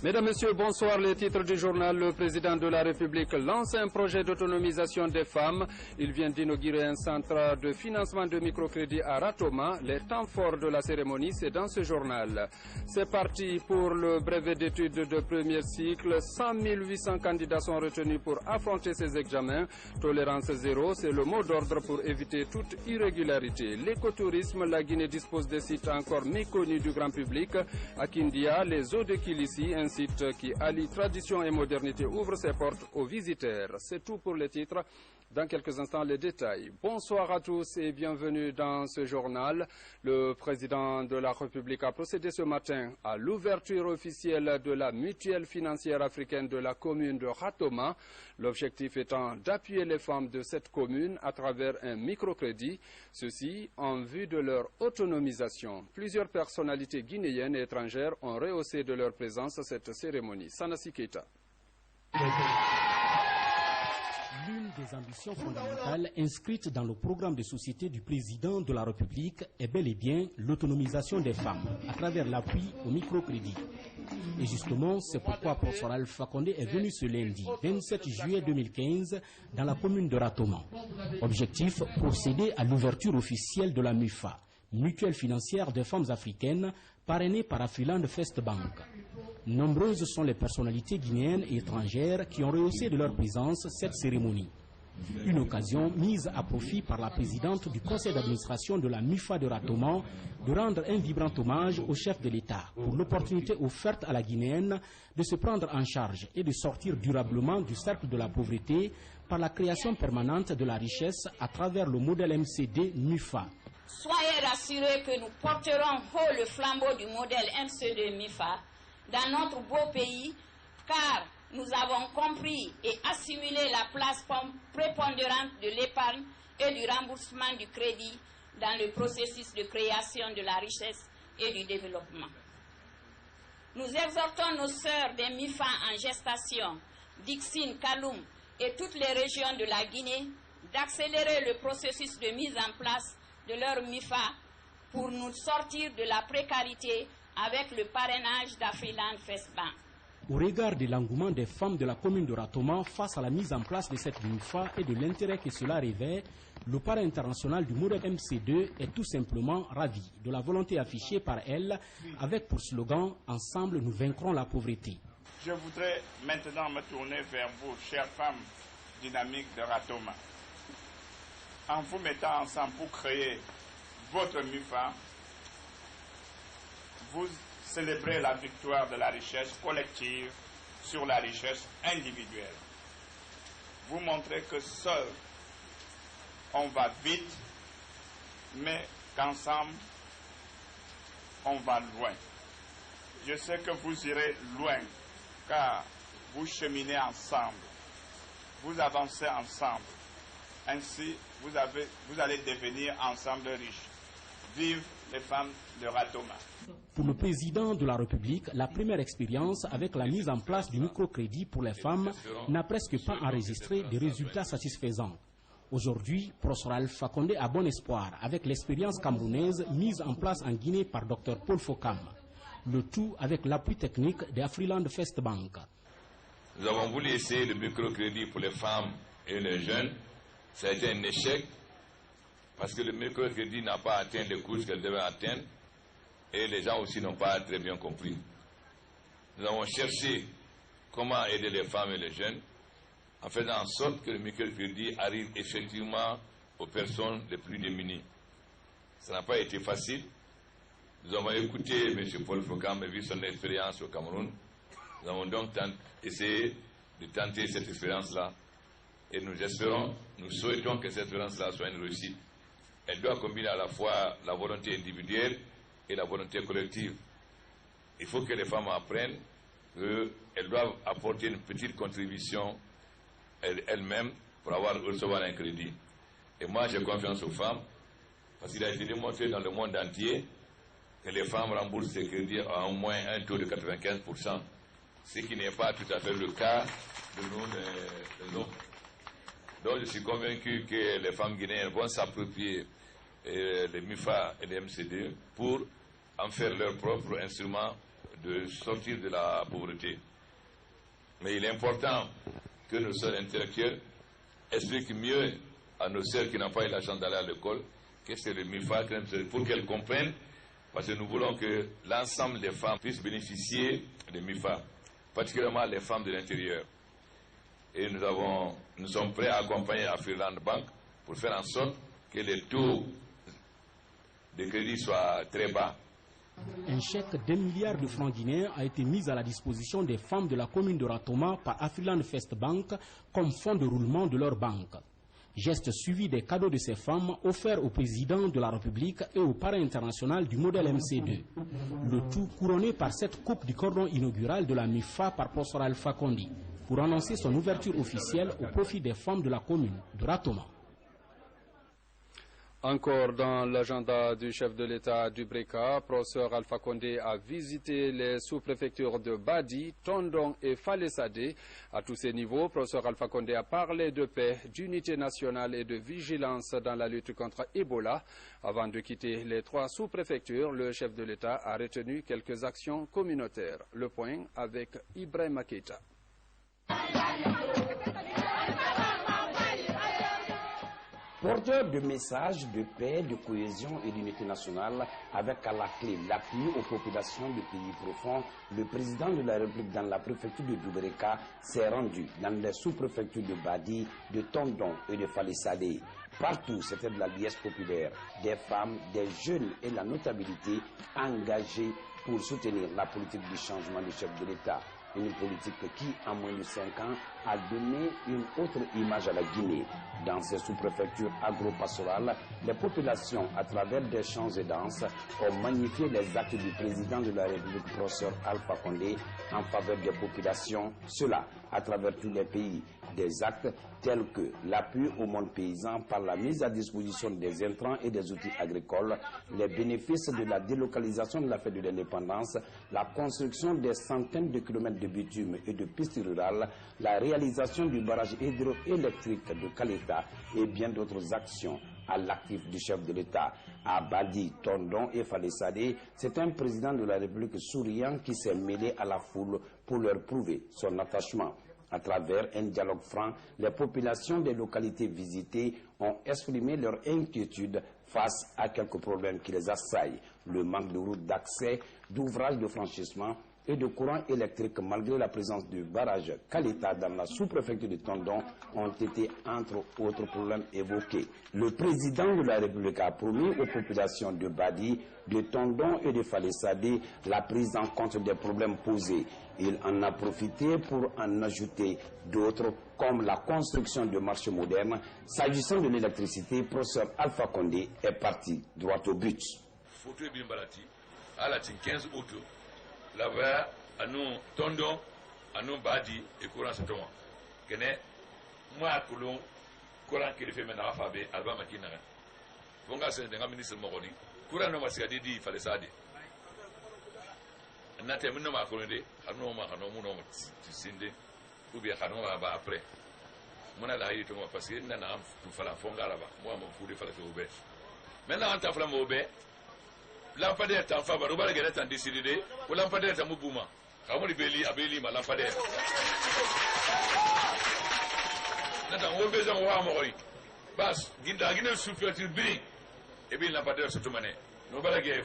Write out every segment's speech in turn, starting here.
Mesdames, Messieurs, bonsoir. Les titres du journal. Le président de la République lance un projet d'autonomisation des femmes. Il vient d'inaugurer un centre de financement de microcrédit à Ratoma. Les temps forts de la cérémonie, c'est dans ce journal. C'est parti pour le brevet d'études de premier cycle. 100 800 candidats sont retenus pour affronter ces examens. Tolérance zéro, c'est le mot d'ordre pour éviter toute irrégularité. L'écotourisme, la Guinée dispose des sites encore méconnus du grand public. À Kindia, les eaux de Kilissi, un site qui allie tradition et modernité, ouvre ses portes aux visiteurs. C'est tout pour les titres. Dans quelques instants, les détails. Bonsoir à tous et bienvenue dans ce journal. Le président de la République a procédé ce matin à l'ouverture officielle de la mutuelle financière africaine de la commune de Ratoma. L'objectif étant d'appuyer les femmes de cette commune à travers un microcrédit, ceci en vue de leur autonomisation. Plusieurs personnalités guinéennes et étrangères ont rehaussé de leur présence cette cérémonie. Sanassi Keita. L'une des ambitions fondamentales inscrites dans le programme de société du président de la République est bel et bien l'autonomisation des femmes à travers l'appui au microcrédit. Et justement, c'est pourquoi Professeur Alpha Condé est venu ce lundi 27 juillet 2015 dans la commune de Ratoma. Objectif, procéder à l'ouverture officielle de la MUFA, mutuelle financière des femmes africaines, parrainée par Afriland First Bank. Nombreuses sont les personnalités guinéennes et étrangères qui ont rehaussé de leur présence cette cérémonie. Une occasion mise à profit par la présidente du conseil d'administration de la MUFA de Ratoma de rendre un vibrant hommage au chef de l'État pour l'opportunité offerte à la Guinéenne de se prendre en charge et de sortir durablement du cercle de la pauvreté par la création permanente de la richesse à travers le modèle MCD MUFA. Soyez rassurés que nous porterons haut le flambeau du modèle MCD MUFA dans notre beau pays, car nous avons compris et assimilé la place prépondérante de l'épargne et du remboursement du crédit dans le processus de création de la richesse et du développement. Nous exhortons nos sœurs des MIFA en gestation, Dixine, Kaloum et toutes les régions de la Guinée d'accélérer le processus de mise en place de leur MIFA pour nous sortir de la précarité avec le parrainage d'Afriland First Bank. Au regard de l'engouement des femmes de la commune de Ratoma face à la mise en place de cette MIFA et de l'intérêt que cela revêt, le parrain international du modèle MC2 est tout simplement ravi de la volonté affichée par elle avec pour slogan « Ensemble, nous vaincrons la pauvreté ». Je voudrais maintenant me tourner vers vous, chères femmes dynamiques de Ratoma. En vous mettant ensemble pour créer votre MIFA, vous célébrez la victoire de la richesse collective sur la richesse individuelle. Vous montrez que seul on va vite, mais qu'ensemble on va loin. Je sais que vous irez loin, car vous cheminez ensemble, vous avancez ensemble. Ainsi, vous allez devenir ensemble riches. Vive les femmes de Ratoma. Pour le président de la République, la première expérience avec la mise en place du microcrédit pour les femmes n'a presque pas enregistré des résultats satisfaisants. Aujourd'hui, Professeur Alpha Condé a bon espoir avec l'expérience camerounaise mise en place en Guinée par Dr Paul Fokam. Le tout avec l'appui technique de Afriland First Bank. Nous avons voulu essayer le microcrédit pour les femmes et les jeunes. Ça a été un échec parce que le microcrédit n'a pas atteint les coûts qu'elle devait atteindre et les gens aussi n'ont pas très bien compris. Nous avons cherché comment aider les femmes et les jeunes en faisant en sorte que le microcrédit arrive effectivement aux personnes les plus démunies. Ça n'a pas été facile. Nous avons écouté M. Paul Fokam et vu son expérience au Cameroun. Nous avons donc essayé de tenter cette expérience-là. Et nous espérons, nous souhaitons que cette expérience-là soit une réussite. Elle doit combiner à la fois la volonté individuelle et la volonté collective. Il faut que les femmes apprennent qu'elles doivent apporter une petite contribution elles-mêmes pour recevoir un crédit. Et moi, j'ai confiance aux femmes, parce qu'il a été démontré dans le monde entier que les femmes remboursent ces crédits à au moins un taux de 95%, ce qui n'est pas tout à fait le cas de nous, les hommes. Donc je suis convaincu que les femmes guinéennes vont s'approprier les MIFA et les MCD pour en faire leur propre instrument de sortir de la pauvreté. Mais il est important que nos sœurs intellectuelles expliquent mieux à nos sœurs qui n'ont pas eu la chance d'aller à l'école qu'est-ce que le MIFA, pour qu'elles comprennent, parce que nous voulons que l'ensemble des femmes puissent bénéficier des MIFA, particulièrement les femmes de l'intérieur. Et nous sommes prêts à accompagner la Freeland Bank pour faire en sorte que les taux de crédit soient très bas. Un chèque d'1 milliard de francs guinéens a été mis à la disposition des femmes de la commune de Ratoma par Afriland First Bank comme fonds de roulement de leur banque. Geste suivi des cadeaux de ces femmes offerts au président de la République et au parrain international du modèle MC2. Le tout couronné par cette coupe du cordon inaugural de la MIFA par Professeur Alpha Condé pour annoncer son ouverture officielle au profit des femmes de la commune de Ratoma. Encore dans l'agenda du chef de l'État du Breka, professeur Alpha Condé a visité les sous-préfectures de Badi, Tondon et Falesade. À tous ces niveaux, professeur Alpha Condé a parlé de paix, d'unité nationale et de vigilance dans la lutte contre Ebola. Avant de quitter les 3 sous-préfectures, le chef de l'État a retenu quelques actions communautaires. Le point avec Ibrahim Keita. Porteur de messages de paix, de cohésion et d'unité nationale, avec à la clé l'appui aux populations du pays profond, le président de la République dans la préfecture de Doubreka s'est rendu dans les sous-préfectures de Badi, de Tondon et de Falesade. Partout, c'était de la liesse populaire, des femmes, des jeunes et la notabilité engagés pour soutenir la politique du changement du chef de l'État. Une politique qui, en moins de 5 ans, a donné une autre image à la Guinée. Dans ces sous-préfectures agro-pastorales, les populations, à travers des chants et danses, ont magnifié les actes du président de la République, professeur Alpha Condé, en faveur des populations, cela à travers tous les pays. Des actes tels que l'appui au monde paysan par la mise à disposition des intrants et des outils agricoles, les bénéfices de la délocalisation de la fête de l'indépendance, la construction des centaines de kilomètres de bitume et de pistes rurales, la réalisation du barrage hydroélectrique de Kaleta et bien d'autres actions à l'actif du chef de l'État. À Badi, Tondon et Falesade, c'est un président de la République souriant qui s'est mêlé à la foule pour leur prouver son attachement. À travers un dialogue franc, les populations des localités visitées ont exprimé leur inquiétude face à quelques problèmes qui les assaillent. Le manque de routes d'accès, d'ouvrages de franchissement et de courant électrique malgré la présence du barrage Kaleta dans la sous-préfecture de Tondon ont été entre autres problèmes évoqués. Le président de la République a promis aux populations de Badi, de Tondon et de Falesade la prise en compte des problèmes posés. Il en a profité pour en ajouter d'autres comme la construction de marchés modernes. S'agissant de l'électricité, professeur Alpha Condé est parti droit au but. Photo Bimbalati, à la 15 août. Là-bas, à nous Tondon, à nous Badi et courant c'est moi. Kene, moi Koulon, courant qui fait maintenant Fabé, Alba Makina. Fonga c'est un ministre Moroni. Courant no masikadi di fallait ça di. Nate mun no ma ko de, anu ma kanu mun no tsinde. Ou bien kanu ba après. Mona la yi to mo parce que nana am tu fala fonga là-bas. Moi mon fou de fallait faire obé. Maintenant on t'a fala mo obé. Lampadaire t'en fa ba do ba la gere t'en décider ou lampadaire t'en mubuma. Kamoli beli abeli ma lampadaire. Nata on besoin wa mo ri. Bas ginda gina super bring. Et bien lampadaire se tomane. No ba la gere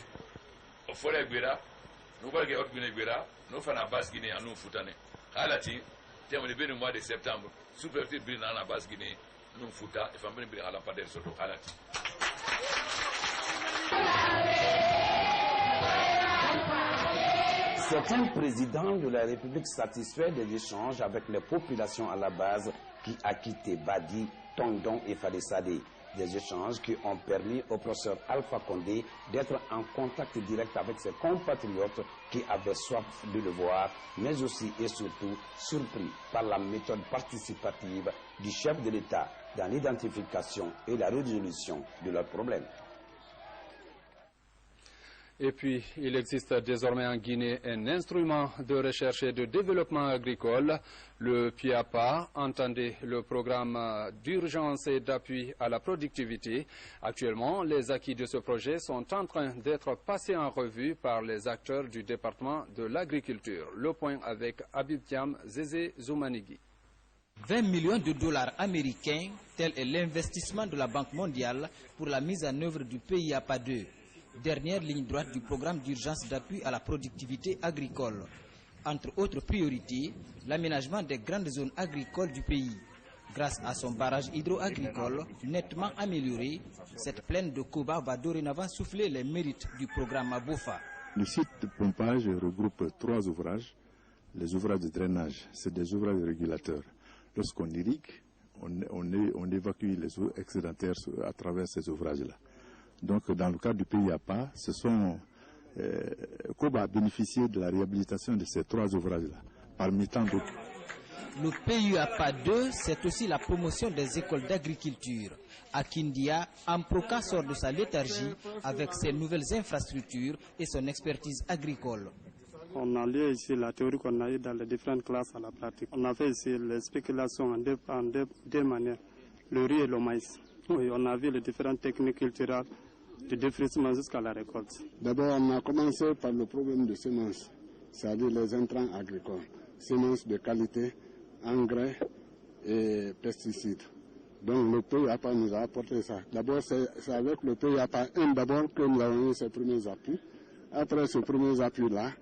o fore gbera. Nous allons faire une guerre, nous faisons la base Guinée à nous foutane. Halati, le mois de septembre, sous-préfecture Guinée à la base Guinée, nous foutons et faisons une à la padelle surtout Halati. C'est un président de la République satisfait des échanges avec les populations à la base qui a quitté Badi, Tondon et Falesade. Des échanges qui ont permis au professeur Alpha Condé d'être en contact direct avec ses compatriotes qui avaient soif de le voir, mais aussi et surtout surpris par la méthode participative du chef de l'État dans l'identification et la résolution de leurs problèmes. Et puis, il existe désormais en Guinée un instrument de recherche et de développement agricole, le PIAPA, entendez le programme d'urgence et d'appui à la productivité. Actuellement, les acquis de ce projet sont en train d'être passés en revue par les acteurs du département de l'agriculture. Le point avec Habib Thiam, Zézé Zoumanigui. 20 millions de dollars américains, tel est l'investissement de la Banque mondiale pour la mise en œuvre du PIAPA 2. Dernière ligne droite du programme d'urgence d'appui à la productivité agricole. Entre autres priorités, l'aménagement des grandes zones agricoles du pays. Grâce à son barrage hydro-agricole nettement amélioré, cette plaine de Koba va dorénavant souffler les mérites du programme Abofa. Le site de pompage regroupe 3 ouvrages. Les ouvrages de drainage, c'est des ouvrages régulateurs. Lorsqu'on irrigue, on évacue les eaux excédentaires à travers ces ouvrages-là. Donc, dans le cadre du PIAPA, Koba a bénéficié de la réhabilitation de ces 3 ouvrages-là, parmi tant d'autres. Le PIAPA 2, c'est aussi la promotion des écoles d'agriculture. À Kindia, Amproka sort de sa léthargie avec ses nouvelles infrastructures et son expertise agricole. On a lié ici la théorie qu'on a eue dans les différentes classes à la pratique. On a fait ici les spéculations en deux manières, le riz et le maïs. Oui, on a vu les différentes techniques culturelles du défrichement jusqu'à la récolte. D'abord, on a commencé par le problème de semences, c'est-à-dire les intrants agricoles, semences de qualité, engrais et pesticides. Donc le PIAPA nous a apporté ça. D'abord, c'est avec le PIAPA 1 d'abord que nous avons eu ces premiers appuis. Après ces premiers appuis-là,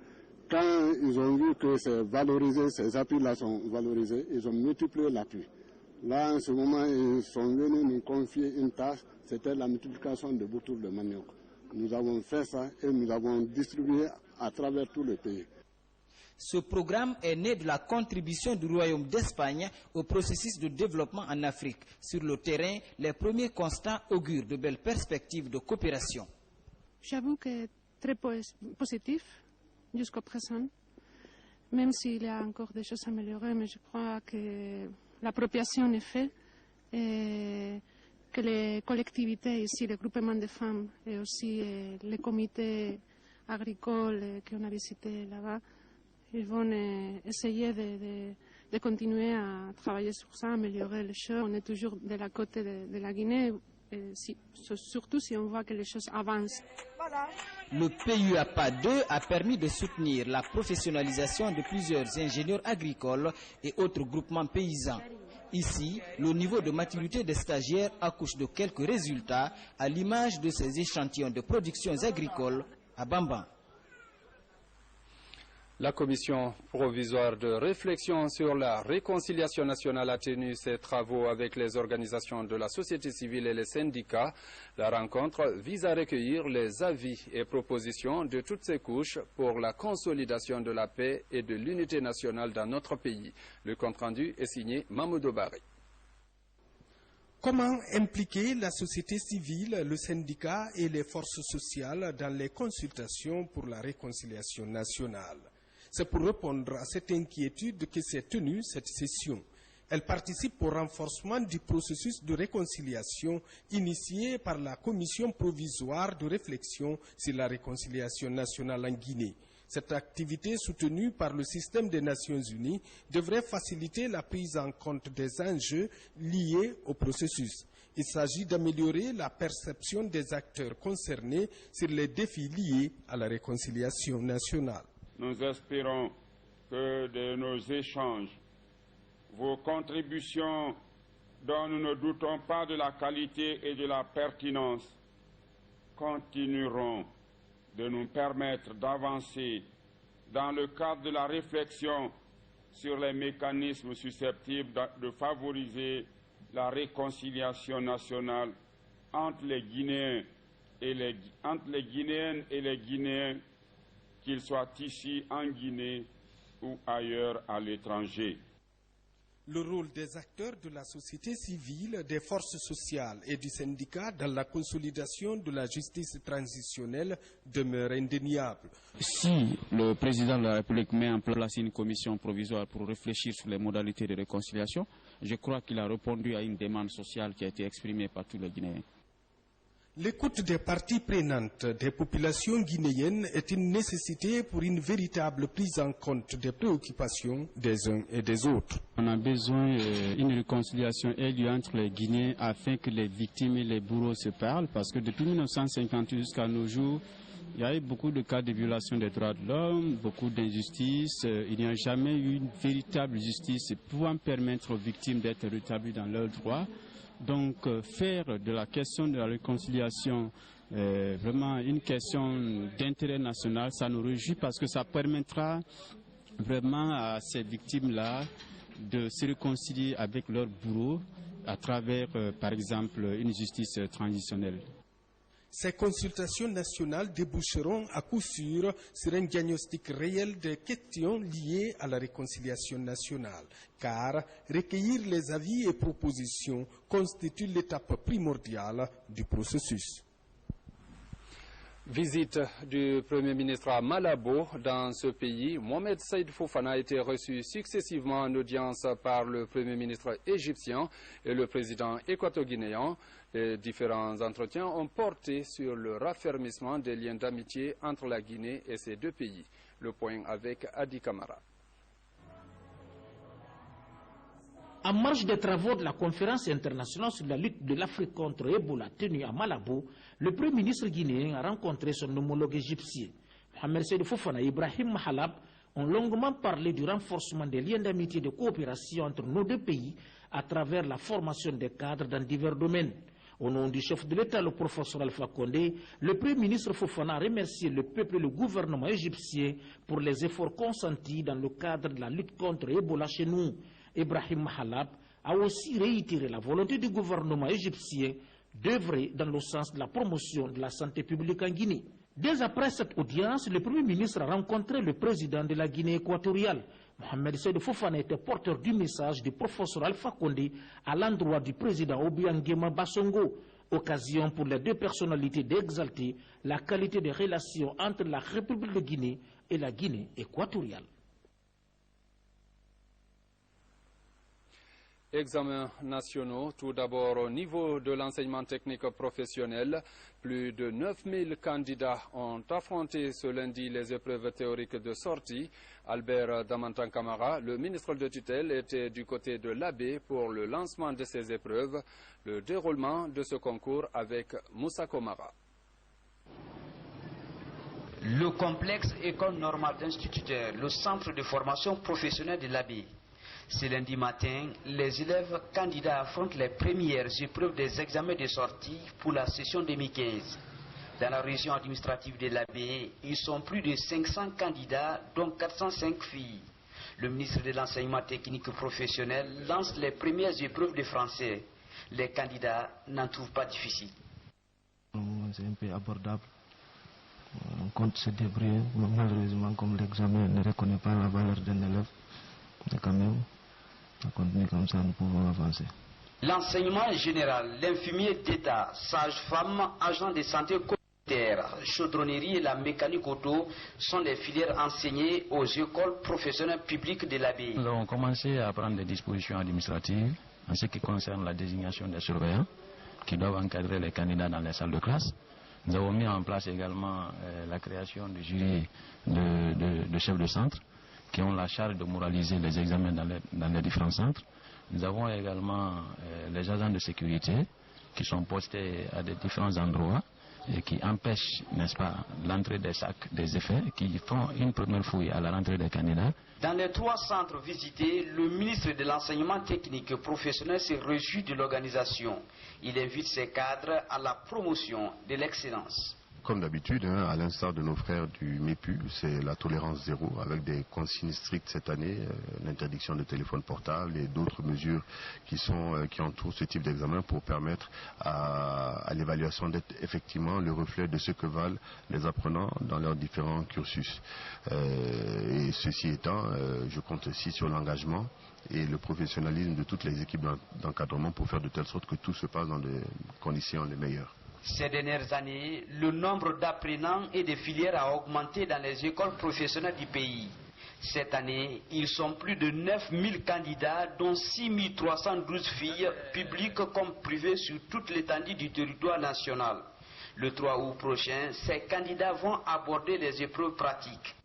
quand ils ont vu que c'est valorisé, ces appuis-là sont valorisés, ils ont multiplié l'appui. Là, en ce moment, ils sont venus nous confier une tâche, c'était la multiplication de boutures de manioc. Nous avons fait ça et nous avons distribué à travers tout le pays. Ce programme est né de la contribution du Royaume d'Espagne au processus de développement en Afrique. Sur le terrain, les premiers constats augurent de belles perspectives de coopération. J'avoue que c'est très positif jusqu'au présent, même s'il y a encore des choses à améliorer, mais je crois que l'appropriation est faite et que les collectivités ici, les groupements de femmes et aussi les comités agricoles qu'on a visités là-bas, ils vont essayer de continuer à travailler sur ça, améliorer les choses. On est toujours de la côté de la Guinée, surtout si on voit que les choses avancent. Le PIAPA 2 a permis de soutenir la professionnalisation de plusieurs ingénieurs agricoles et autres groupements paysans. Ici, le niveau de maturité des stagiaires accouche de quelques résultats à l'image de ces échantillons de productions agricoles à Bamba. La commission provisoire de réflexion sur la réconciliation nationale a tenu ses travaux avec les organisations de la société civile et les syndicats. La rencontre vise à recueillir les avis et propositions de toutes ces couches pour la consolidation de la paix et de l'unité nationale dans notre pays. Le compte-rendu est signé Mamoudou Bari. Comment impliquer la société civile, le syndicat et les forces sociales dans les consultations pour la réconciliation nationale? C'est pour répondre à cette inquiétude que s'est tenue cette session. Elle participe au renforcement du processus de réconciliation initié par la commission provisoire de réflexion sur la réconciliation nationale en Guinée. Cette activité soutenue par le système des Nations Unies devrait faciliter la prise en compte des enjeux liés au processus. Il s'agit d'améliorer la perception des acteurs concernés sur les défis liés à la réconciliation nationale. Nous espérons que de nos échanges, vos contributions dont nous ne doutons pas de la qualité et de la pertinence, continueront de nous permettre d'avancer dans le cadre de la réflexion sur les mécanismes susceptibles de favoriser la réconciliation nationale entre les Guinéens et les Guinéennes et les Guinéens, qu'ils soient ici en Guinée ou ailleurs à l'étranger. Le rôle des acteurs de la société civile, des forces sociales et du syndicat dans la consolidation de la justice transitionnelle demeure indéniable. Si le président de la République met en place une commission provisoire pour réfléchir sur les modalités de réconciliation, je crois qu'il a répondu à une demande sociale qui a été exprimée par tous les Guinéens. L'écoute des parties prenantes des populations guinéennes est une nécessité pour une véritable prise en compte des préoccupations des uns et des autres. On a besoin d'une réconciliation aiguë entre les Guinéens afin que les victimes et les bourreaux se parlent, parce que depuis 1958 jusqu'à nos jours, il y a eu beaucoup de cas de violation des droits de l'homme, beaucoup d'injustices. Il n'y a jamais eu une véritable justice pouvant permettre aux victimes d'être rétablies dans leurs droits. Donc, faire de la question de la réconciliation vraiment une question d'intérêt national, ça nous réjouit parce que ça permettra vraiment à ces victimes-là de se réconcilier avec leurs bourreaux à travers, par exemple, une justice transitionnelle. Ces consultations nationales déboucheront à coup sûr sur un diagnostic réel des questions liées à la réconciliation nationale, car recueillir les avis et propositions constitue l'étape primordiale du processus. Visite du Premier ministre à Malabo. Dans ce pays, Mohamed Saïd Fofana a été reçu successivement en audience par le Premier ministre égyptien et le président équato-guinéen. Les différents entretiens ont porté sur le raffermissement des liens d'amitié entre la Guinée et ces deux pays. Le point avec Adi Kamara. En marge des travaux de la conférence internationale sur la lutte de l'Afrique contre Ebola tenue à Malabo, le Premier ministre guinéen a rencontré son homologue égyptien. Mohamed Saïd Fofana et Ibrahim Mahalab ont longuement parlé du renforcement des liens d'amitié et de coopération entre nos deux pays à travers la formation des cadres dans divers domaines. Au nom du chef de l'État, le professeur Alpha Condé, le Premier ministre Fofana a remercié le peuple et le gouvernement égyptien pour les efforts consentis dans le cadre de la lutte contre Ebola chez nous. Ibrahim Mahalab a aussi réitéré la volonté du gouvernement égyptien d'œuvrer dans le sens de la promotion de la santé publique en Guinée. Dès après cette audience, le Premier ministre a rencontré le président de la Guinée équatoriale. Mohamed Saïd Fofana était porteur du message du professeur Alpha Condé à l'endroit du président Obiang Nguema Bassongo. Occasion pour les deux personnalités d'exalter la qualité des relations entre la République de Guinée et la Guinée équatoriale. Examens nationaux, tout d'abord au niveau de l'enseignement technique professionnel. Plus de 9000 candidats ont affronté ce lundi les épreuves théoriques de sortie. Albert Damantan Camara, le ministre de tutelle, était du côté de l'Abbé pour le lancement de ces épreuves. Le déroulement de ce concours avec Moussa Komara. Le complexe École normale d'instituteurs, le centre de formation professionnelle de l'Abbé. Ce lundi matin, les élèves candidats affrontent les premières épreuves des examens de sortie pour la session 2015. Dans la région administrative de l'Abbé, ils sont plus de 500 candidats, dont 405 filles. Le ministre de l'enseignement technique professionnel lance les premières épreuves de français. Les candidats n'en trouvent pas difficile. C'est un peu abordable. On compte se débrouiller. Malheureusement, comme l'examen ne reconnaît pas la valeur d'un élève, mais quand même, on continue comme ça, nous pouvons avancer. L'enseignement général, l'infirmier d'État, sage-femme, agent de santé communautaire, chaudronnerie et la mécanique auto sont les filières enseignées aux écoles professionnelles publiques de l'Abbé. Nous avons commencé à prendre des dispositions administratives en ce qui concerne la désignation des surveillants qui doivent encadrer les candidats dans les salles de classe. Nous avons mis en place également la création du jury de chefs de centre qui ont la charge de moraliser les examens dans les différents centres. Nous avons également les agents de sécurité qui sont postés à des différents endroits et qui empêchent, n'est-ce pas, l'entrée des sacs, des effets, qui font une première fouille à la rentrée des candidats. Dans les 3 centres visités, le ministre de l'enseignement technique professionnel se réjouit de l'organisation. Il invite ses cadres à la promotion de l'excellence. Comme d'habitude, à l'instar de nos frères du MEPU, c'est la tolérance zéro avec des consignes strictes cette année, l'interdiction de téléphone portable et d'autres mesures qui entourent ce type d'examen pour permettre à l'évaluation d'être effectivement le reflet de ce que valent les apprenants dans leurs différents cursus. Et ceci étant, je compte aussi sur l'engagement et le professionnalisme de toutes les équipes d'encadrement pour faire de telle sorte que tout se passe dans des conditions les meilleures. Ces dernières années, le nombre d'apprenants et de filières a augmenté dans les écoles professionnelles du pays. Cette année, ils sont plus de 9000 candidats, dont 6312 filles, publiques comme privées sur toute l'étendue du territoire national. Le 3 août prochain, ces candidats vont aborder les épreuves pratiques.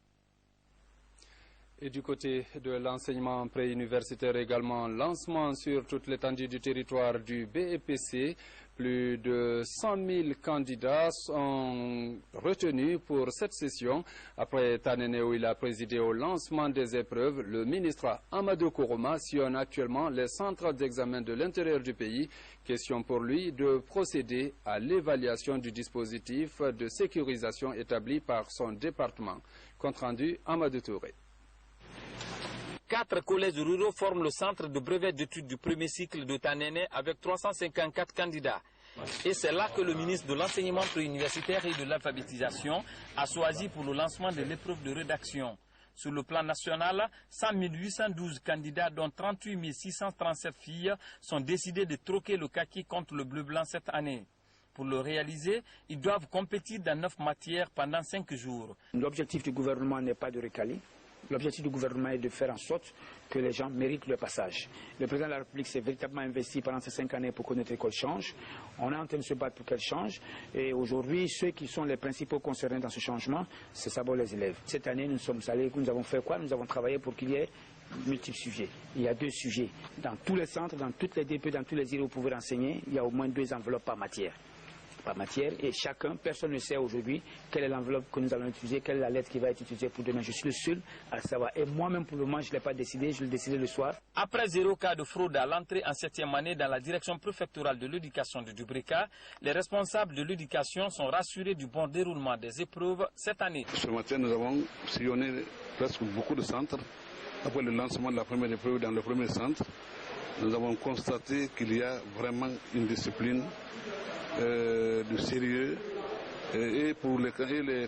Et du côté de l'enseignement préuniversitaire également, lancement sur toute l'étendue du territoire du BEPC. Plus de 100 000 candidats sont retenus pour cette session. Après Tanene où il a présidé au lancement des épreuves, le ministre Amadou Kourouma sillonne actuellement les centres d'examen de l'intérieur du pays. Question pour lui de procéder à l'évaluation du dispositif de sécurisation établi par son département. Compte rendu, Amadou Touré. 4 collèges ruraux forment le centre de brevet d'études du premier cycle de Tanene avec 354 candidats. Et c'est là que le ministre de l'enseignement préuniversitaire et de l'alphabétisation a choisi pour le lancement de l'épreuve de rédaction. Sur le plan national, 100 812 candidats, dont 38 637 filles, sont décidés de troquer le kaki contre le bleu-blanc cette année. Pour le réaliser, ils doivent compétir dans 9 matières pendant 5 jours. L'objectif du gouvernement n'est pas de recaler. L'objectif du gouvernement est de faire en sorte que les gens méritent le passage. Le président de la République s'est véritablement investi pendant ces 5 années pour que notre école change. On est en train de se battre pour qu'elle change. Et aujourd'hui, ceux qui sont les principaux concernés dans ce changement, c'est d'abord les élèves. Cette année, nous sommes allés, nous avons fait quoi? Nous avons travaillé pour qu'il y ait multiples sujets. Il y a 2 sujets. Dans tous les centres, dans toutes les DP, dans tous les îlots où vous pouvez enseigner, il y a au moins 2 enveloppes par matière. Et chacun, personne ne sait aujourd'hui quelle est l'enveloppe que nous allons utiliser, quelle est la lettre qui va être utilisée pour demain. Je suis le seul à le savoir. Et moi-même, pour le moment, je ne l'ai pas décidé, je le déciderai le soir. Après 0 cas de fraude à l'entrée en 7e année dans la direction préfectorale de l'éducation de Dubrika, les responsables de l'éducation sont rassurés du bon déroulement des épreuves cette année. Ce matin, nous avons sillonné presque beaucoup de centres. Après le lancement de la première épreuve dans le premier centre, nous avons constaté qu'il y a vraiment une discipline de sérieux et pour les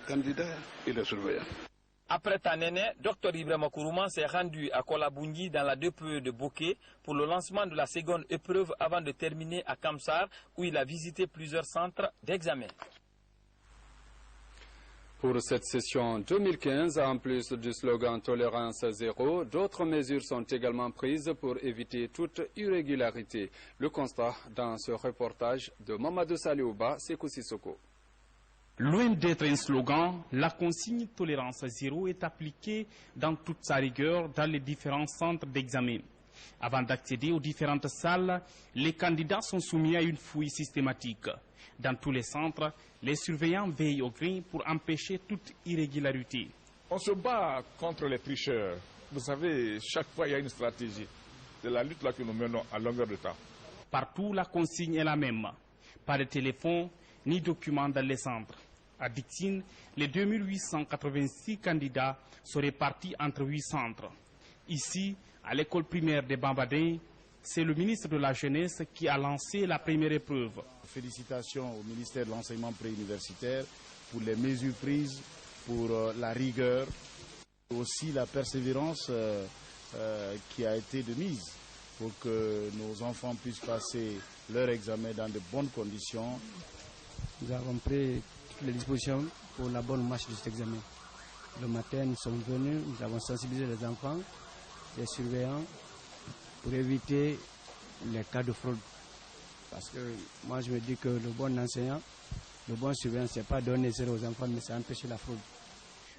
candidats et les surveillants. Après Tanene, Dr Ibrahima Kourouma s'est rendu à Kolabungi dans la DPE de Bokeh pour le lancement de la seconde épreuve avant de terminer à Kamsar où il a visité plusieurs centres d'examen. Pour cette session 2015, en plus du slogan Tolérance zéro, d'autres mesures sont également prises pour éviter toute irrégularité. Le constat dans ce reportage de Mamadou Saliouba, Sekou Sissoko. Loin d'être un slogan, la consigne Tolérance zéro est appliquée dans toute sa rigueur dans les différents centres d'examen. Avant d'accéder aux différentes salles, les candidats sont soumis à une fouille systématique. Dans tous les centres, les surveillants veillent au grain pour empêcher toute irrégularité. On se bat contre les tricheurs. Vous savez, chaque fois il y a une stratégie. C'est la lutte là que nous menons à longueur de temps. Partout, la consigne est la même. Pas de téléphone ni documents dans les centres. À Dixine, les 2886 candidats sont répartis entre 8 centres. Ici, à l'école primaire de Bambadin, c'est le ministre de la Jeunesse qui a lancé la première épreuve. Félicitations au ministère de l'Enseignement préuniversitaire pour les mesures prises, pour la rigueur, aussi la persévérance qui a été de mise pour que nos enfants puissent passer leur examen dans de bonnes conditions. Nous avons pris toutes les dispositions pour la bonne marche de cet examen. Le matin, nous sommes venus, nous avons sensibilisé les enfants, les surveillants, pour éviter les cas de fraude. Parce que moi, je me dis que le bon enseignant, le bon surveillant, ce n'est pas donner zéro aux enfants, mais c'est empêcher la fraude.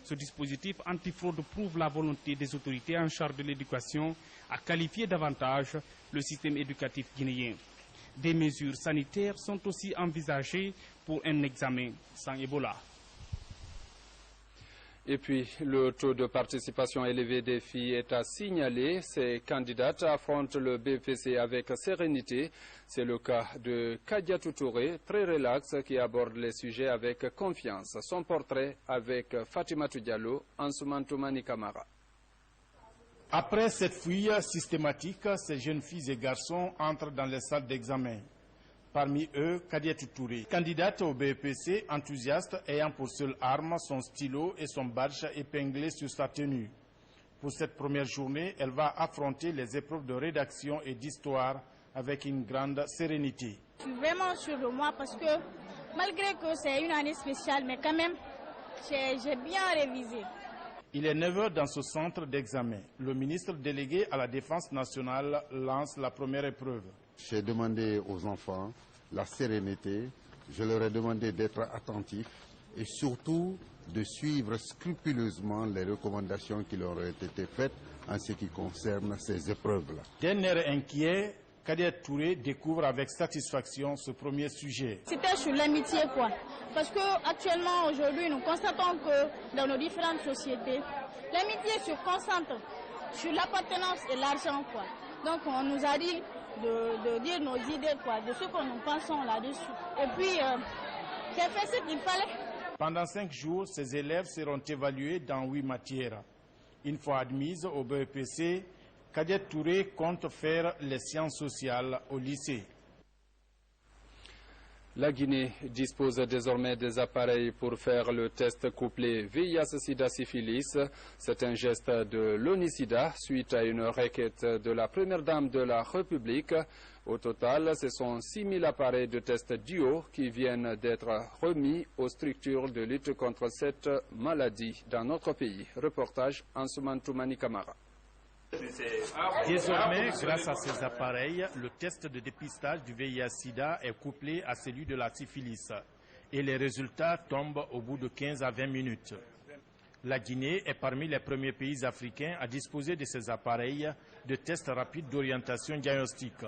Ce dispositif antifraude prouve la volonté des autorités en charge de l'éducation à qualifier davantage le système éducatif guinéen. Des mesures sanitaires sont aussi envisagées pour un examen sans Ebola. Et puis, le taux de participation élevé des filles est à signaler. Ces candidates affrontent le BPC avec sérénité. C'est le cas de Kadiatou Touré, très relax, qui aborde les sujets avec confiance. Son portrait avec Fatimatou Diallo, Ansoumantoumani Kamara. Après cette fouille systématique, ces jeunes filles et garçons entrent dans les salles d'examen. Parmi eux, Kadiatou Touré, candidate au BEPC, enthousiaste, ayant pour seule arme son stylo et son badge épinglé sur sa tenue. Pour cette première journée, elle va affronter les épreuves de rédaction et d'histoire avec une grande sérénité. Je suis vraiment sûre de moi parce que malgré que c'est une année spéciale, mais quand même, j'ai bien révisé. Il est 9 h dans ce centre d'examen. Le ministre délégué à la Défense nationale lance la première épreuve. J'ai demandé aux enfants la sérénité, Je leur ai demandé d'être attentifs et surtout de suivre scrupuleusement les recommandations qui leur ont été faites en ce qui concerne ces épreuves-là. D'un air inquiet, Kader Touré découvre avec satisfaction ce premier sujet. C'était sur l'amitié, quoi. Parce qu'actuellement, aujourd'hui, nous constatons que dans nos différentes sociétés, l'amitié se concentre sur l'appartenance et l'argent, quoi. Donc, on nous a dit de dire nos idées, quoi, de ce que nous pensons là-dessus. Et puis, j'ai fait ce qu'il fallait. Pendant 5 jours, ces élèves seront évalués dans 8 matières. Une fois admises au BEPC, Kader Touré compte faire les sciences sociales au lycée. La Guinée dispose désormais des appareils pour faire le test couplé VIH-Sida-Syphilis. C'est un geste de l'ONU-Sida suite à une requête de la première dame de la République. Au total, ce sont 6 000 appareils de test duo qui viennent d'être remis aux structures de lutte contre cette maladie dans notre pays. Reportage Ansuman Toumani Kamara. Désormais, grâce à ces appareils, le test de dépistage du VIH-Sida est couplé à celui de la syphilis et les résultats tombent au bout de 15 à 20 minutes. La Guinée est parmi les premiers pays africains à disposer de ces appareils de tests rapides d'orientation diagnostique.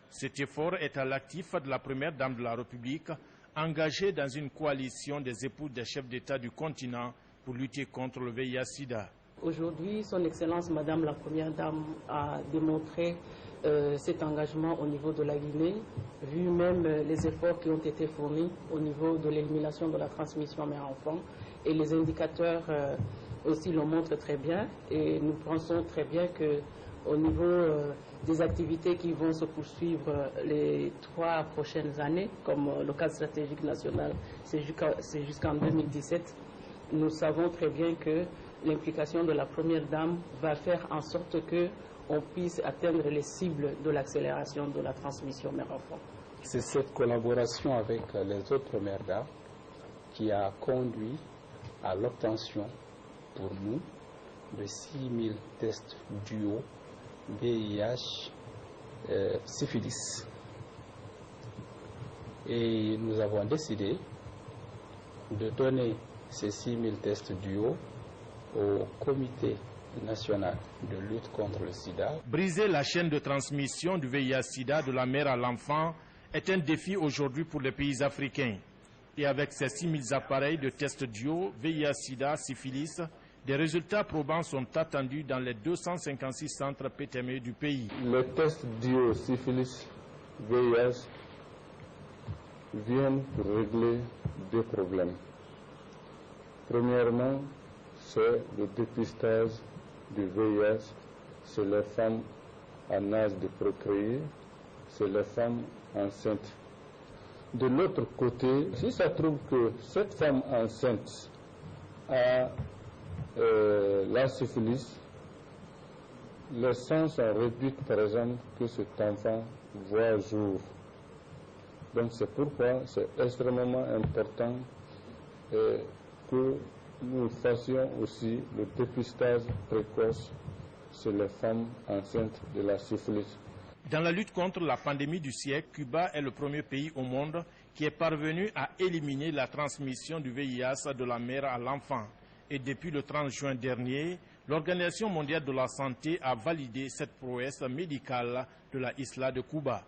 Cet effort est à l'actif de la première dame de la République, engagée dans une coalition des épouses des chefs d'État du continent pour lutter contre le VIH-Sida. Aujourd'hui, Son Excellence Madame la Première Dame a démontré cet engagement au niveau de la Guinée, vu même les efforts qui ont été fournis au niveau de l'élimination de la transmission mère-enfant. Et les indicateurs aussi le montrent très bien. Et nous pensons très bien qu'au niveau des activités qui vont se poursuivre les 3 prochaines années, comme le cadre stratégique national, c'est jusqu'en 2017, nous savons très bien que l'implication de la Première Dame va faire en sorte qu'on puisse atteindre les cibles de l'accélération de la transmission mère-enfant. C'est cette collaboration avec les autres Premières Dames qui a conduit à l'obtention pour nous de 6 000 tests duo VIH syphilis. Et nous avons décidé de donner ces 6 000 tests duo au Comité national de lutte contre le sida. Briser la chaîne de transmission du VIH-Sida de la mère à l'enfant est un défi aujourd'hui pour les pays africains. Et avec ces 6 000 appareils de tests duo VIH-Sida, syphilis, des résultats probants sont attendus dans les 256 centres PTME du pays. Les tests duo syphilis VIH viennent pour régler 2 problèmes. Premièrement, c'est le dépistage du VIH chez les femmes en âge de procréer, chez les femmes enceintes. De l'autre côté, si ça trouve que cette femme enceinte a la syphilis, les chances sont réduites, par exemple, que cet enfant voit jour. Donc c'est pourquoi c'est extrêmement important que nous fassions aussi le dépistage précoce chez les femmes enceintes de la syphilis. Dans la lutte contre la pandémie du siècle, Cuba est le premier pays au monde qui est parvenu à éliminer la transmission du VIH de la mère à l'enfant. Et depuis le 30 juin dernier, l'Organisation mondiale de la santé a validé cette prouesse médicale de la isla de Cuba.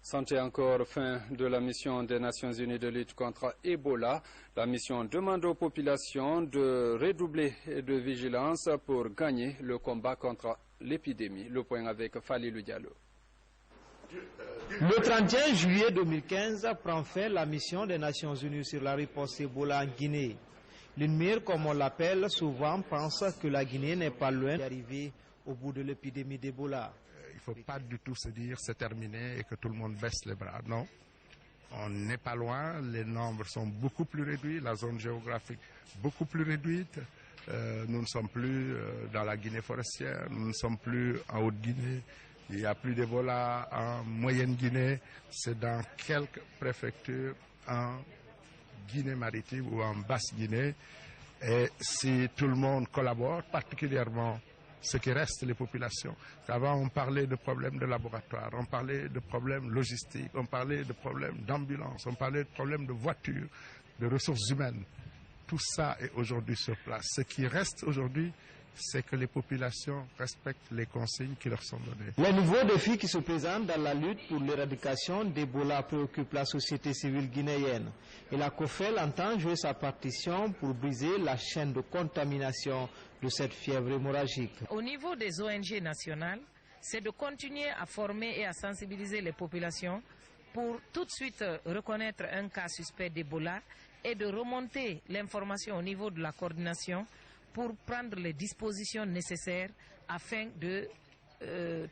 Santé encore, fin de la mission des Nations Unies de lutte contre Ebola. La mission demande aux populations de redoubler de vigilance pour gagner le combat contre l'épidémie. Le point avec Falilou Diallo. Le 31 juillet 2015 prend fin la mission des Nations Unies sur la riposte Ebola en Guinée. L'UNMIR, comme on l'appelle souvent, pense que la Guinée n'est pas loin d'arriver au bout de l'épidémie d'Ebola. Il ne faut pas du tout se dire c'est terminé et que tout le monde baisse les bras. Non, on n'est pas loin, les nombres sont beaucoup plus réduits, la zone géographique beaucoup plus réduite. Nous ne sommes plus dans la Guinée forestière, nous ne sommes plus en Haute-Guinée, il n'y a plus d'Ebola en Moyenne-Guinée, c'est dans quelques préfectures en Guinée maritime ou en Basse-Guinée. Et si tout le monde collabore, particulièrement ce qui reste les populations. Avant, on parlait de problèmes de laboratoire, on parlait de problèmes logistiques, on parlait de problèmes d'ambulance, on parlait de problèmes de voitures, de ressources humaines. Tout ça est aujourd'hui sur place. Ce qui reste aujourd'hui, c'est que les populations respectent les consignes qui leur sont données. Les nouveaux défis qui se présentent dans la lutte pour l'éradication d'Ebola préoccupent la société civile guinéenne. Et la COFEL entend jouer sa partition pour briser la chaîne de contamination de cette fièvre hémorragique. Au niveau des ONG nationales, c'est de continuer à former et à sensibiliser les populations pour tout de suite reconnaître un cas suspect d'Ebola et de remonter l'information au niveau de la coordination pour prendre les dispositions nécessaires afin de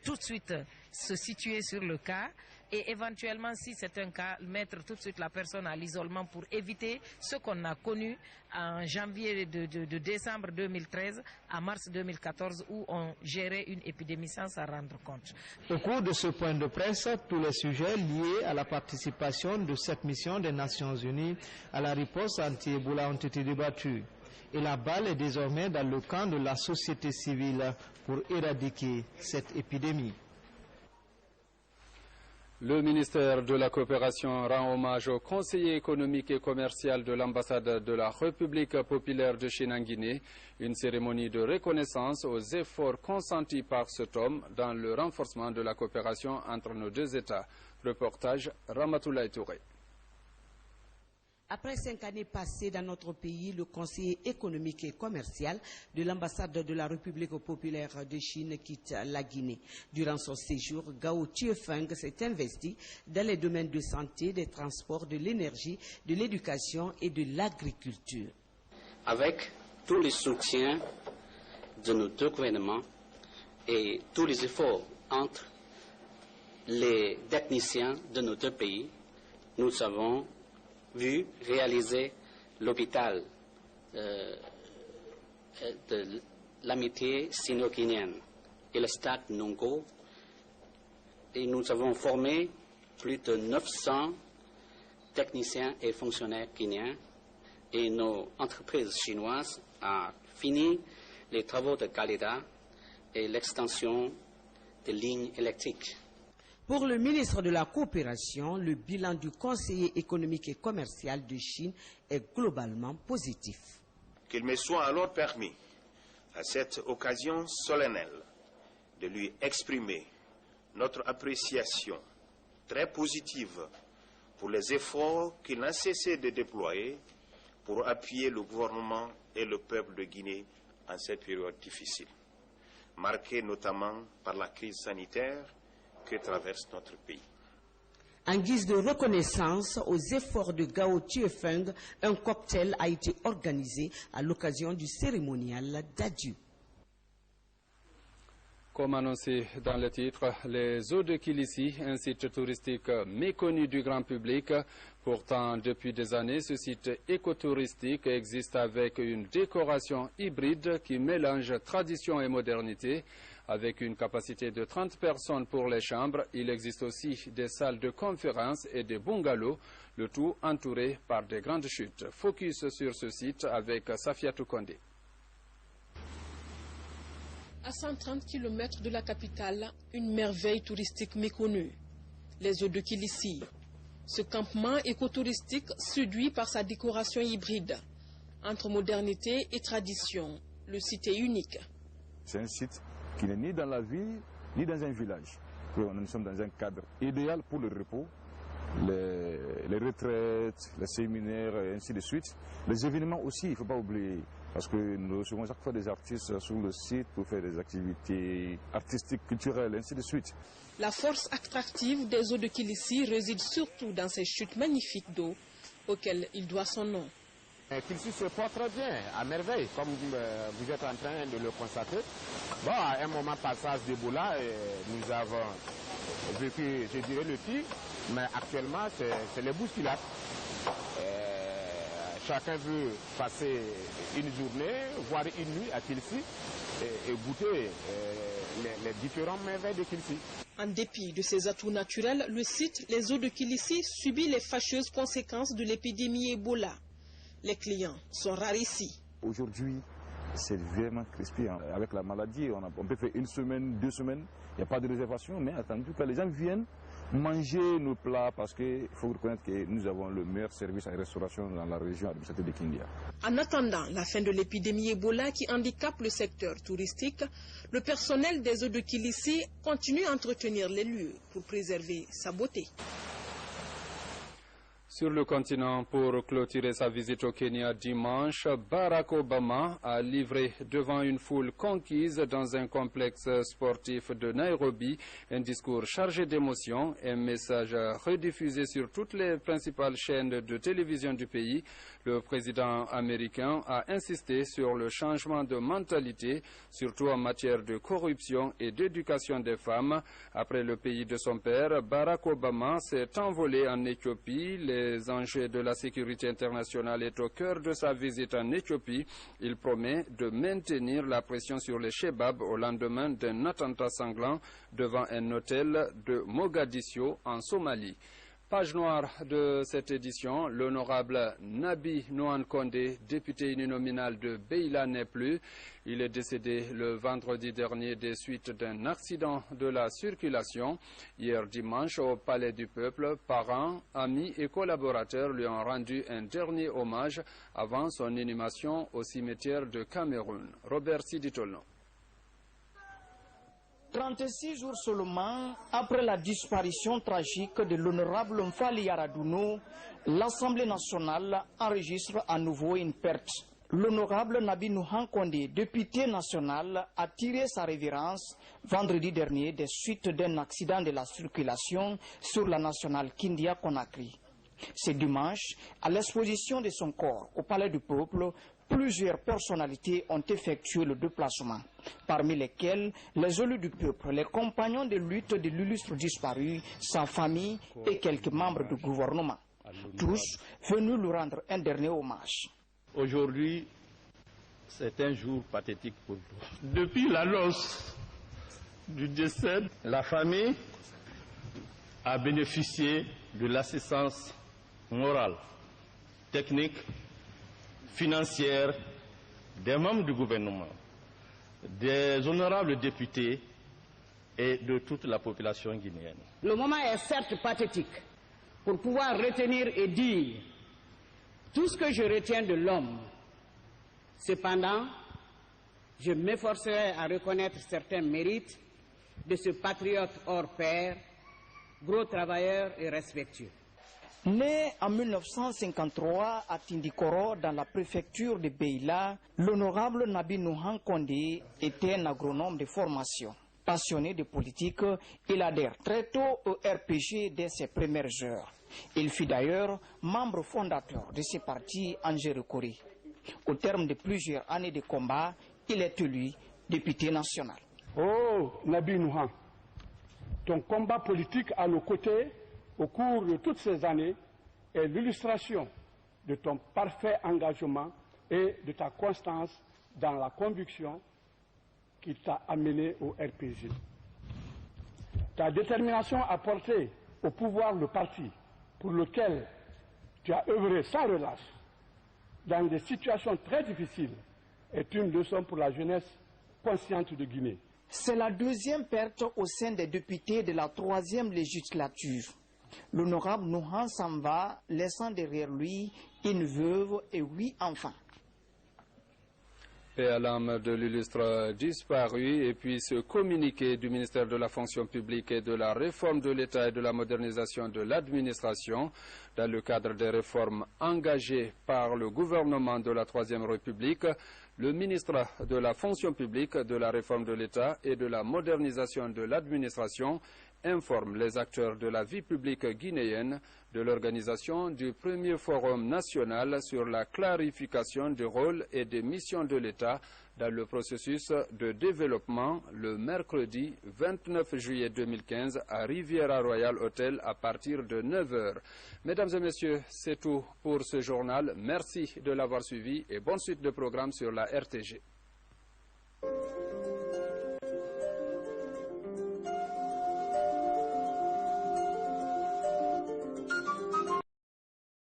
tout de suite se situer sur le cas et éventuellement, si c'est un cas, mettre tout de suite la personne à l'isolement pour éviter ce qu'on a connu en janvier de décembre 2013 à mars 2014 où on gérait une épidémie sans s'en rendre compte. Au cours de ce point de presse, tous les sujets liés à la participation de cette mission des Nations Unies à la riposte anti-Ebola ont été débattus. Et la balle est désormais dans le camp de la société civile pour éradiquer cette épidémie. Le ministère de la Coopération rend hommage au conseiller économique et commercial de l'ambassade de la République populaire de Chine en Guinée. Une cérémonie de reconnaissance aux efforts consentis par cet homme dans le renforcement de la coopération entre nos deux États. Reportage Ramatoulaye Touré. Après 5 années passées dans notre pays, le conseiller économique et commercial de l'ambassade de la République populaire de Chine quitte la Guinée. Durant son séjour, Gao Chiefeng s'est investi dans les domaines de santé, des transports, de l'énergie, de l'éducation et de l'agriculture. Avec tous les soutiens de nos deux gouvernements et tous les efforts entre les techniciens de nos deux pays, nous avons vu réaliser l'hôpital de l'amitié sino-guinéenne et le stade Nongo. Et nous avons formé plus de 900 techniciens et fonctionnaires guinéens. Et nos entreprises chinoises ont fini les travaux de Galida et l'extension des lignes électriques. Pour le ministre de la Coopération, le bilan du conseiller économique et commercial de Chine est globalement positif. Qu'il me soit alors permis, à cette occasion solennelle, de lui exprimer notre appréciation très positive pour les efforts qu'il n'a cessé de déployer pour appuyer le gouvernement et le peuple de Guinée en cette période difficile, marquée notamment par la crise sanitaire que traverse notre pays. En guise de reconnaissance aux efforts de Gao Chiefeng, un cocktail a été organisé à l'occasion du cérémonial d'adieu. Comme annoncé dans le titre, les eaux de Kilissi, un site touristique méconnu du grand public. Pourtant, depuis des années, ce site écotouristique existe avec une décoration hybride qui mélange tradition et modernité. Avec une capacité de 30 personnes pour les chambres, il existe aussi des salles de conférences et des bungalows, le tout entouré par des grandes chutes. Focus sur ce site avec Safiatou Kondé. À 130 km de la capitale, une merveille touristique méconnue, les eaux de Kilissi. Ce campement écotouristique séduit par sa décoration hybride, entre modernité et tradition. Le site est unique. C'est un site qui n'est ni dans la ville, ni dans un village. Nous sommes dans un cadre idéal pour le repos, les retraites, les séminaires, et ainsi de suite. Les événements aussi, il ne faut pas oublier, parce que nous recevons chaque fois des artistes sur le site pour faire des activités artistiques, culturelles, ainsi de suite. La force attractive des eaux de Kilissi réside surtout dans ces chutes magnifiques d'eau auxquelles il doit son nom. Kilissi se porte très bien, à merveille, comme vous êtes en train de le constater. Bon, à un moment passage d'Ebola, nous avons vécu, je dirais, le pire, mais actuellement, c'est les bousculades. Chacun veut passer une journée, voire une nuit à Kilissi et goûter les différents merveilles de Kilissi. En dépit de ses atouts naturels, le site, les eaux de Kilissi, subit les fâcheuses conséquences de l'épidémie Ebola. Les clients sont rares ici. Aujourd'hui, c'est vraiment crispé. Avec la maladie, on peut faire 1 semaine, 2 semaines, il n'y a pas de réservation, mais attendu que les gens viennent manger nos plats parce qu'il faut reconnaître que nous avons le meilleur service en restauration dans la région administrative de Kindia. En attendant la fin de l'épidémie Ebola qui handicape le secteur touristique, le personnel des eaux de Kilissi continue à entretenir les lieux pour préserver sa beauté. Sur le continent, pour clôturer sa visite au Kenya dimanche, Barack Obama a livré devant une foule conquise dans un complexe sportif de Nairobi un discours chargé d'émotion, un message rediffusé sur toutes les principales chaînes de télévision du pays. Le président américain a insisté sur le changement de mentalité, surtout en matière de corruption et d'éducation des femmes. Après le pays de son père, Barack Obama s'est envolé en Éthiopie. Les enjeux de la sécurité internationale est au cœur de sa visite en Éthiopie. Il promet de maintenir la pression sur les Chebab au lendemain d'un attentat sanglant devant un hôtel de Mogadiscio en Somalie. Page noire de cette édition, l'honorable Nabi Nohan Kondé, député uninominal de Beila, n'est plus. Il est décédé le vendredi dernier des suites d'un accident de la circulation. Hier dimanche, au Palais du Peuple, parents, amis et collaborateurs lui ont rendu un dernier hommage avant son inhumation au cimetière de Cameroun. Robert Siditolno. 36 jours seulement après la disparition tragique de l'honorable Mfali Yaradouno, l'Assemblée nationale enregistre à nouveau une perte. L'honorable Nabi Nohan Kondé, député national, a tiré sa révérence vendredi dernier des suites d'un accident de la circulation sur la nationale Kindia-Conakry. Ce dimanche, à l'exposition de son corps au Palais du Peuple, plusieurs personnalités ont effectué le déplacement, parmi lesquelles les élus du peuple, les compagnons de lutte de l'illustre disparu, sa famille et quelques membres du gouvernement. Tous venus lui rendre un dernier hommage. Aujourd'hui, c'est un jour pathétique pour nous. Depuis l'annonce du décès, la famille a bénéficié de l'assistance morale, technique, financière des membres du gouvernement, des honorables députés et de toute la population guinéenne. Le moment est certes pathétique pour pouvoir retenir et dire tout ce que je retiens de l'homme. Cependant, je m'efforcerai à reconnaître certains mérites de ce patriote hors pair, gros travailleur et respectueux. Né en 1953 à Tindikoro, dans la préfecture de Beila, l'honorable Nabi Nohan Kondé était un agronome de formation. Passionné de politique, il adhère très tôt au RPG dès ses premières heures. Il fut d'ailleurs membre fondateur de ce parti en Jérékoré. Au terme de plusieurs années de combat, il est élu député national. Oh Nabi Nohan, ton combat politique à nos côtés au cours de toutes ces années est l'illustration de ton parfait engagement et de ta constance dans la conviction qui t'a amené au RPG. Ta détermination à porter au pouvoir le parti pour lequel tu as œuvré sans relâche dans des situations très difficiles est une leçon pour la jeunesse consciente de Guinée. C'est la deuxième perte au sein des députés de la 3e législature. L'honorable Nohan s'en va, laissant derrière lui une veuve et 8 enfants. Paix à l'âme de l'illustre disparu, et puis ce communiqué du ministère de la fonction publique et de la réforme de l'État et de la modernisation de l'administration dans le cadre des réformes engagées par le gouvernement de la Troisième République. Le ministre de la fonction publique, de la réforme de l'État et de la modernisation de l'administration informe les acteurs de la vie publique guinéenne de l'organisation du premier forum national sur la clarification des rôles et des missions de l'État dans le processus de développement le mercredi 29 juillet 2015 à Riviera Royal Hotel à partir de 9h. Mesdames et messieurs, c'est tout pour ce journal. Merci de l'avoir suivi et bonne suite de programme sur la RTG.